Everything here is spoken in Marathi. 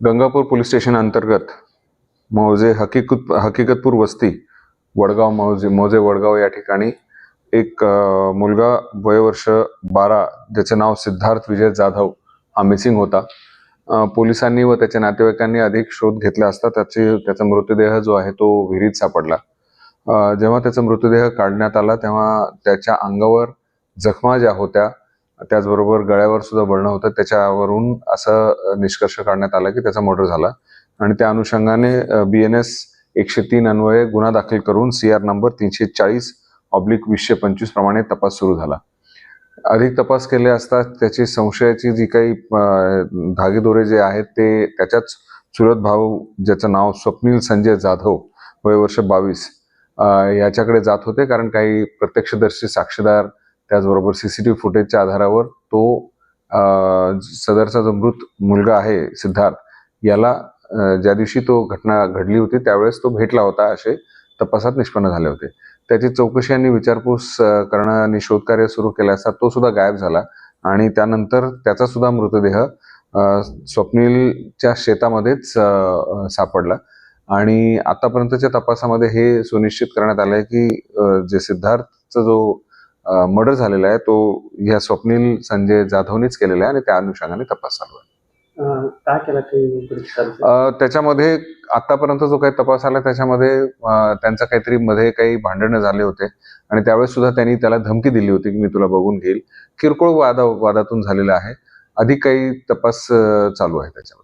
गंगापूर पोलीस स्टेशन अंतर्गत हकीकतपूर वस्ती वडगाव मौजे वडगाव या ठिकाणी एक मुलगा वयवर्ष 12 ज्याचे नाव सिद्धार्थ विजय जाधव हा मिसिंग होता. पोलिसांनी व त्याच्या नातेवाईकांनी अधिक शोध घेतला असता त्याचा मृतदेह जो आहे तो विहिरीत सापडला. जेव्हा त्याचा मृतदेह काढण्यात आला तेव्हा त्याच्या अंगावर जखमा ज्या होत्या, त्याचबरोबर गळ्यावर सुद्धा बळणं होतं. त्याच्यावरून असं निष्कर्ष काढण्यात आला की त्याचा मर्डर झाला आणि त्या अनुषंगाने BNS 103 अन्वये गुन्हा दाखल करून CR नंबर 340/2025 प्रमाणे तपास सुरू झाला. अधिक तपास केले असता त्याची संशयाची जी काही धागेदोरे जे आहेत ते त्याच्याच चुलत भाऊ ज्याचं नाव स्वप्नील संजय जाधव वयवर्ष 22 याच्याकडे जात होते. कारण काही प्रत्यक्षदर्शी साक्षीदार त्याचबरोबर CCTV फुटेजच्या आधारावर तो सदरचा जो मृत मुलगा आहे सिद्धार्थ याला ज्या दिवशी तो घटना घडली होती त्यावेळेस तो भेटला होता असे तपासात निष्पन्न झाले होते. त्याची चौकशी आणि विचारपूस करणं आणि शोधकार्य सुरू केलं असता तो सुद्धा गायब झाला आणि त्यानंतर त्याचा सुद्धा मृतदेह स्वप्नीलच्या शेतामध्येच सापडला. आणि आतापर्यंतच्या तपासामध्ये हे सुनिश्चित करण्यात आलंय की जे सिद्धार्थचा जो मर्डर झालेला आहे तो ह्या स्वप्नील संजय जाधवनीच केलेला आहे आणि त्या अनुषंगाने तपास चालू आहे. काय केलं त्याच्यामध्ये आतापर्यंत जो काही तपास आला त्याच्यामध्ये त्यांचा काहीतरी मध्ये काही भांडणं झाले होते आणि त्यावेळेस सुद्धा त्यांनी त्याला धमकी दिली होती की मी तुला बघून घेईल. किरकोळ वादातून झालेला आहे. अधिक काही तपास चालू आहे त्याच्यावर.